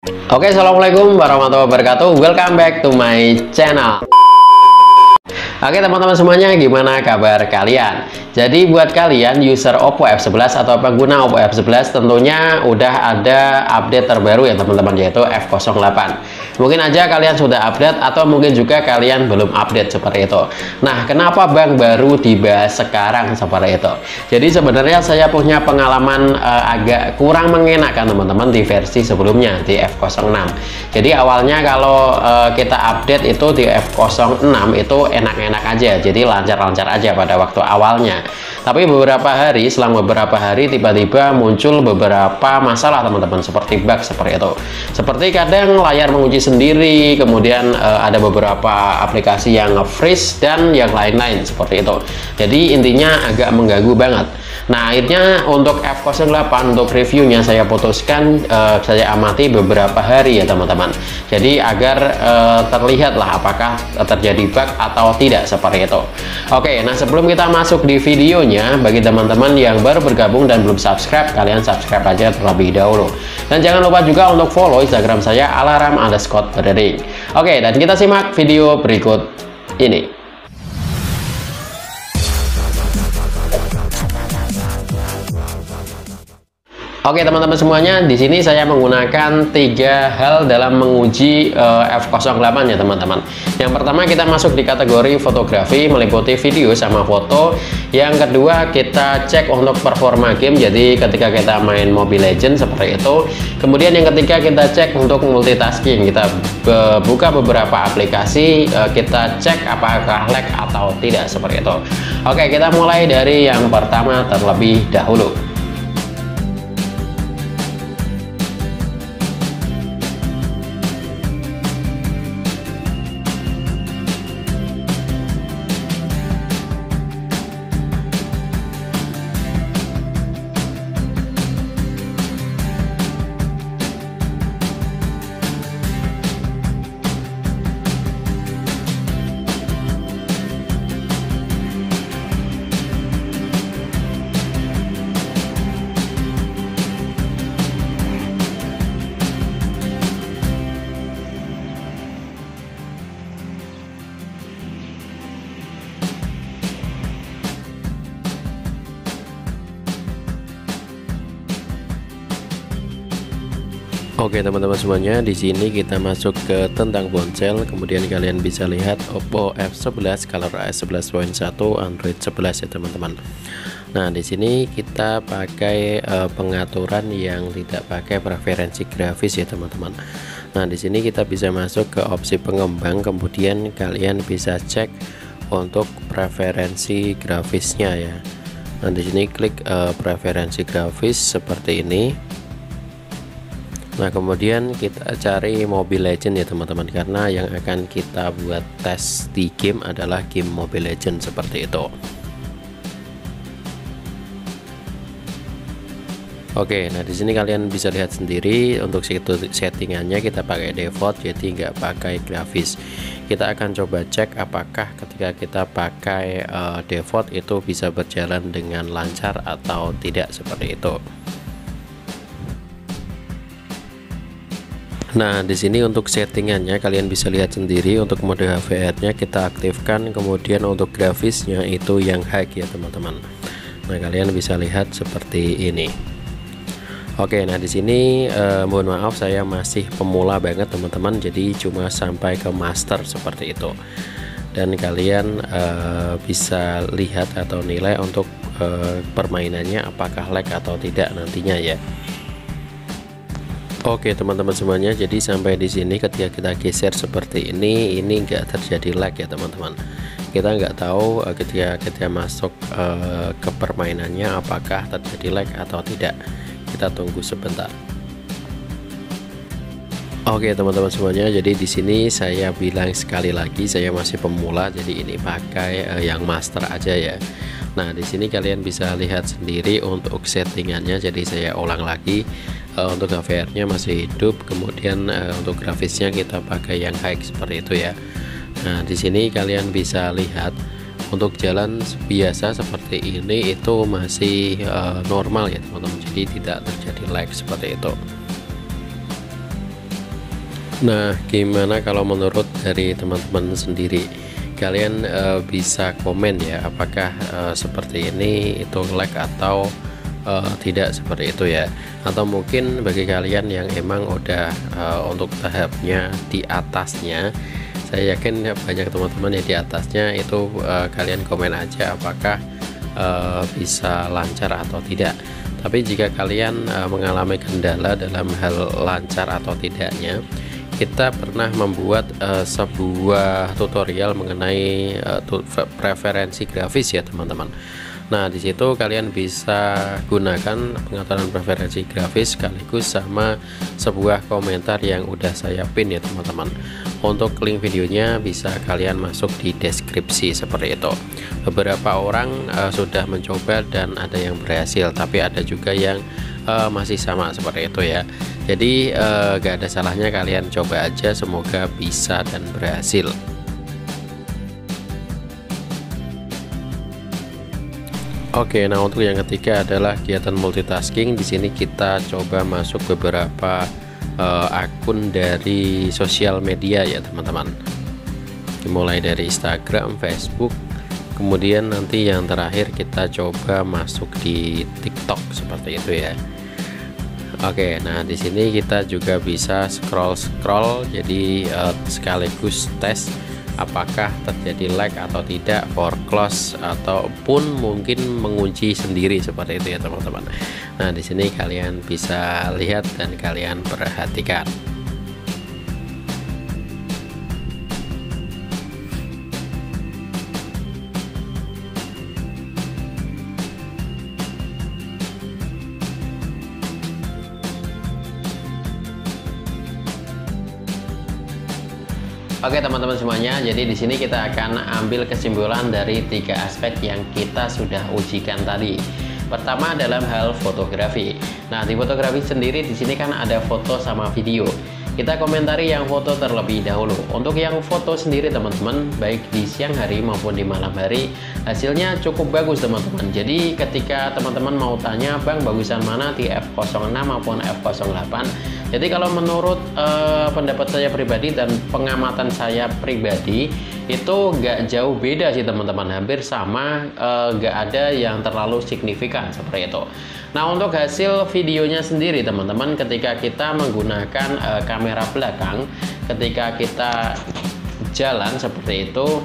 Oke, assalamualaikum warahmatullahi wabarakatuh. Welcome back to my channel. Oke teman-teman semuanya, gimana kabar kalian? Jadi buat kalian user Oppo F11 atau pengguna Oppo F11 tentunya udah ada update terbaru ya teman-teman, yaitu F08. Mungkin aja kalian sudah update atau mungkin juga kalian belum update seperti itu. Nah, kenapa Bang baru dibahas sekarang seperti itu? Jadi sebenarnya saya punya pengalaman agak kurang mengenakan teman-teman di versi sebelumnya di F06. Jadi awalnya kalau kita update itu di F06 itu enak-enak aja, jadi lancar-lancar aja pada waktu awalnya. Tapi selang beberapa hari tiba-tiba muncul beberapa masalah teman-teman, seperti bug seperti itu. Seperti kadang layar menguji sendiri, kemudian ada beberapa aplikasi yang nge-freeze dan yang lain-lain seperti itu. Jadi intinya agak mengganggu banget. Nah, akhirnya untuk F08 untuk reviewnya saya putuskan saya amati beberapa hari ya teman-teman. Jadi agar terlihat lah apakah terjadi bug atau tidak seperti itu. Oke, nah sebelum kita masuk di videonya, bagi teman-teman yang baru bergabung dan belum subscribe, kalian subscribe aja terlebih dahulu. Dan jangan lupa juga untuk follow Instagram saya @alarm_berdering. Oke, dan kita simak video berikut ini. Oke teman-teman semuanya, di sini saya menggunakan 3 hal dalam menguji F08 ya teman-teman. Yang pertama, kita masuk di kategori fotografi, meliputi video sama foto. Yang kedua, kita cek untuk performa game, jadi ketika kita main Mobile Legends seperti itu. Kemudian yang ketiga, kita cek untuk multitasking, kita buka beberapa aplikasi, kita cek apakah lag atau tidak seperti itu. Oke, kita mulai dari yang pertama terlebih dahulu. Oke teman-teman semuanya, di sini kita masuk ke tentang ponsel. Kemudian kalian bisa lihat Oppo F11 ColorOS 11.1 Android 11 ya teman-teman. Nah, di sini kita pakai pengaturan yang tidak pakai preferensi grafis ya teman-teman. Nah, di sini kita bisa masuk ke opsi pengembang, kemudian kalian bisa cek untuk preferensi grafisnya ya. Nah, di sini klik preferensi grafis seperti ini. Nah, kemudian kita cari Mobile Legends ya teman-teman, karena yang akan kita buat tes di game adalah game Mobile Legends seperti itu. Oke, nah di sini kalian bisa lihat sendiri untuk settingannya kita pakai default, jadi nggak pakai grafis. Kita akan coba cek apakah ketika kita pakai default itu bisa berjalan dengan lancar atau tidak seperti itu. Nah, di sini untuk settingannya kalian bisa lihat sendiri. Untuk mode HVR-nya kita aktifkan, kemudian untuk grafisnya itu yang high ya teman-teman. Nah, kalian bisa lihat seperti ini. Oke, nah di sini mohon maaf saya masih pemula banget teman-teman, jadi cuma sampai ke master seperti itu. Dan kalian bisa lihat atau nilai untuk permainannya apakah lag atau tidak nantinya ya. Oke teman-teman semuanya, jadi sampai di sini ketika kita geser seperti ini nggak terjadi lag ya teman-teman. Kita nggak tahu ketika kita masuk ke permainannya apakah terjadi lag atau tidak. Kita tunggu sebentar. Oke teman-teman semuanya, jadi di sini saya bilang sekali lagi saya masih pemula, jadi ini pakai yang master aja ya. Nah, di sini kalian bisa lihat sendiri untuk settingannya, jadi saya ulang lagi. Untuk HVR-nya masih hidup, kemudian untuk grafisnya kita pakai yang high seperti itu ya. Nah, di sini kalian bisa lihat untuk jalan biasa seperti ini itu masih normal ya teman-teman, jadi tidak terjadi lag seperti itu. Nah, gimana kalau menurut dari teman-teman sendiri? Kalian bisa komen ya, apakah seperti ini itu lag atau tidak seperti itu ya? Atau mungkin bagi kalian yang emang udah untuk tahapnya di atasnya, saya yakin banyak teman-teman yang di atasnya itu kalian komen aja apakah bisa lancar atau tidak. Tapi jika kalian mengalami kendala dalam hal lancar atau tidaknya, kita pernah membuat sebuah tutorial mengenai preferensi grafis ya teman-teman. Nah, di situ kalian bisa gunakan pengaturan preferensi grafis sekaligus sama sebuah komentar yang udah saya pin ya teman-teman. Untuk link videonya bisa kalian masuk di deskripsi seperti itu. Beberapa orang sudah mencoba dan ada yang berhasil, tapi ada juga yang masih sama seperti itu ya. Jadi gak ada salahnya kalian coba aja, semoga bisa dan berhasil. Oke, nah untuk yang ketiga adalah kegiatan multitasking. Di sini kita coba masuk beberapa akun dari sosial media ya teman-teman. Dimulai dari Instagram, Facebook, kemudian nanti yang terakhir kita coba masuk di TikTok seperti itu ya. Oke, nah di sini kita juga bisa scroll, jadi sekaligus tes apakah terjadi lag atau tidak, for close ataupun mungkin mengunci sendiri seperti itu ya teman-teman. Nah di sini kalian bisa lihat dan kalian perhatikan. Oke teman-teman semuanya, jadi di sini kita akan ambil kesimpulan dari 3 aspek yang kita sudah ujikan tadi. Pertama dalam hal fotografi. Nah, di fotografi sendiri di sini kan ada foto sama video. Kita komentari yang foto terlebih dahulu. Untuk yang foto sendiri teman-teman, baik di siang hari maupun di malam hari, hasilnya cukup bagus teman-teman. Jadi ketika teman-teman mau tanya, Bang bagusan mana di f06 maupun f08, jadi kalau menurut pendapat saya pribadi dan pengamatan saya pribadi, itu nggak jauh beda sih teman-teman, hampir sama, nggak ada yang terlalu signifikan seperti itu. Nah, untuk hasil videonya sendiri teman-teman, ketika kita menggunakan kamera belakang, ketika kita jalan seperti itu,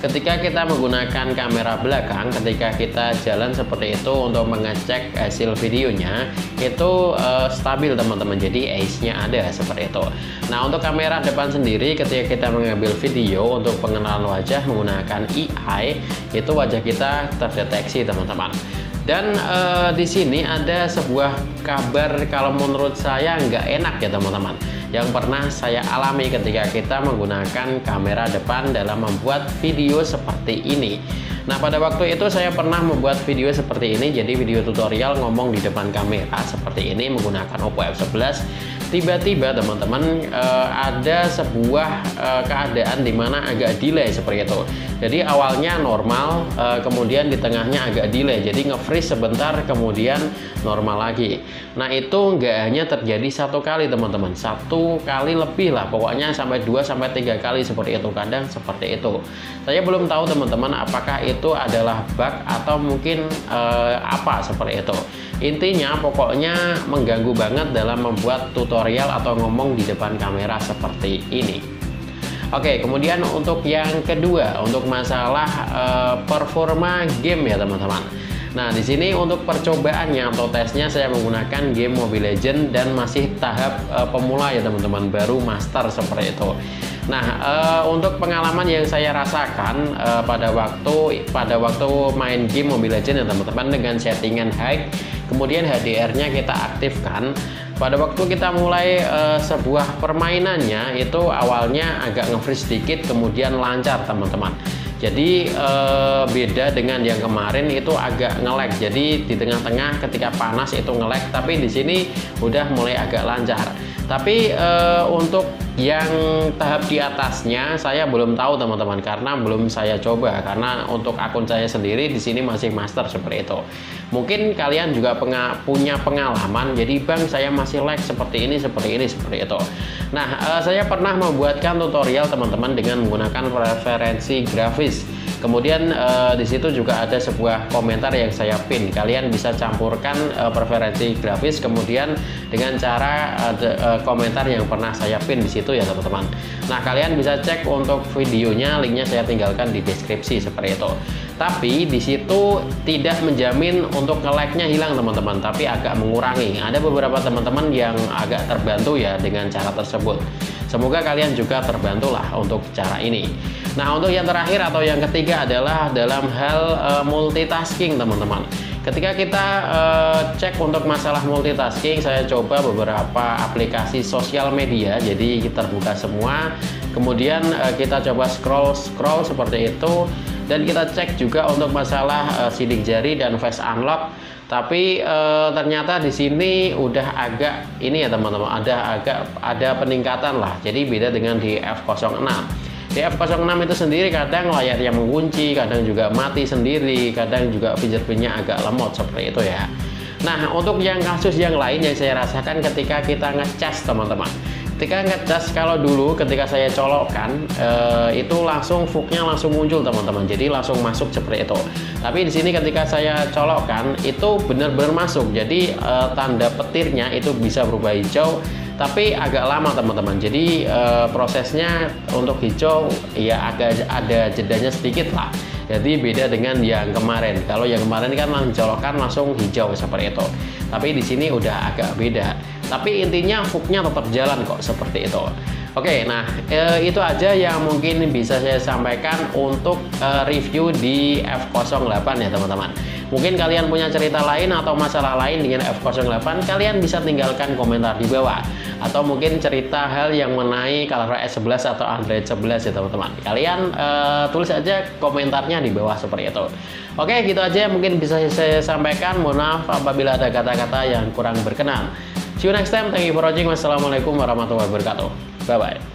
ketika kita menggunakan kamera belakang, ketika kita jalan seperti itu untuk mengecek hasil videonya, itu stabil teman-teman, jadi ace-nya ada seperti itu. Nah, untuk kamera depan sendiri, ketika kita mengambil video untuk pengenalan wajah menggunakan AI, itu wajah kita terdeteksi teman-teman. Dan di sini ada sebuah kabar kalau menurut saya nggak enak ya teman-teman, yang pernah saya alami ketika kita menggunakan kamera depan dalam membuat video seperti ini. Nah, pada waktu itu saya pernah membuat video seperti ini, jadi video tutorial ngomong di depan kamera seperti ini menggunakan Oppo F11. Tiba-tiba teman-teman ada sebuah keadaan dimana agak delay seperti itu. Jadi awalnya normal, kemudian di tengahnya agak delay, jadi nge-freeze sebentar, kemudian normal lagi. Nah, itu nggak hanya terjadi satu kali teman-teman, satu kali lebih lah, pokoknya sampai 2-3 kali seperti itu, kadang seperti itu. Saya belum tahu teman-teman apakah itu adalah bug atau mungkin apa seperti itu. Intinya pokoknya mengganggu banget dalam membuat tutorial atau ngomong di depan kamera seperti ini. Oke, kemudian untuk yang kedua, untuk masalah performa game ya teman-teman. Nah, di sini untuk percobaannya atau tesnya saya menggunakan game Mobile Legends dan masih tahap pemula ya teman-teman, baru master seperti itu. Nah, untuk pengalaman yang saya rasakan pada waktu main game Mobile Legends ya teman-teman, dengan settingan high, kemudian HDR-nya kita aktifkan. Pada waktu kita mulai sebuah permainannya, itu awalnya agak nge-freeze sedikit, kemudian lancar teman-teman. Jadi beda dengan yang kemarin, itu agak nge-lag. Jadi di tengah-tengah ketika panas itu nge-lag, tapi di sini udah mulai agak lancar. Tapi untuk Yang tahap di atasnya saya belum tahu teman-teman, karena belum saya coba, karena untuk akun saya sendiri di sini masih master seperti itu. Mungkin kalian juga punya pengalaman, jadi bang saya masih lag seperti ini seperti itu. Nah, saya pernah membuatkan tutorial teman-teman dengan menggunakan preferensi grafis. Kemudian di situ juga ada sebuah komentar yang saya pin. Kalian bisa campurkan preferensi grafis kemudian dengan cara komentar yang pernah saya pin di situ ya teman-teman. Nah, kalian bisa cek untuk videonya, linknya saya tinggalkan di deskripsi seperti itu. Tapi di situ tidak menjamin untuk nge-lag-nya hilang teman-teman, tapi agak mengurangi. Ada beberapa teman-teman yang agak terbantu ya dengan cara tersebut. Semoga kalian juga terbantulah untuk cara ini. Nah, untuk yang terakhir atau yang ketiga adalah dalam hal multitasking teman-teman. Ketika kita cek untuk masalah multitasking, saya coba beberapa aplikasi sosial media, jadi kita terbuka semua. Kemudian kita coba scroll seperti itu, dan kita cek juga untuk masalah sidik jari dan face unlock. Tapi ternyata di sini udah agak ini ya teman-teman, ada peningkatan lah. Jadi beda dengan di F06. Di F06 itu sendiri kadang layarnya mengunci, kadang juga mati sendiri, kadang juga fingerprintnya agak lemot seperti itu ya. Nah, untuk yang kasus yang lain yang saya rasakan ketika kita ngecas teman-teman. Ketika ngecas, kalau dulu ketika saya colokkan itu langsung fugnya langsung muncul teman-teman, jadi langsung masuk seperti itu. Tapi di sini ketika saya colokkan itu benar-benar masuk, jadi tanda petirnya itu bisa berubah hijau, tapi agak lama teman-teman. Jadi prosesnya untuk hijau ya agak ada jedanya sedikit lah. Jadi beda dengan yang kemarin. Kalau yang kemarin kan langsung colokkan langsung hijau seperti itu. Tapi di sini udah agak beda. Tapi intinya fugnya tetap jalan kok seperti itu. Oke, nah itu aja yang mungkin bisa saya sampaikan untuk review di F08 ya teman-teman. Mungkin kalian punya cerita lain atau masalah lain dengan F08, kalian bisa tinggalkan komentar di bawah. Atau mungkin cerita hal yang mengenai ColorOS 11 atau Android 11 ya teman-teman. Kalian tulis aja komentarnya di bawah seperti itu. Oke, gitu aja yang mungkin bisa saya sampaikan. Mohon maaf apabila ada kata-kata yang kurang berkenan. See you next time. Thank you for watching. Wassalamualaikum warahmatullahi wabarakatuh. Bye-bye.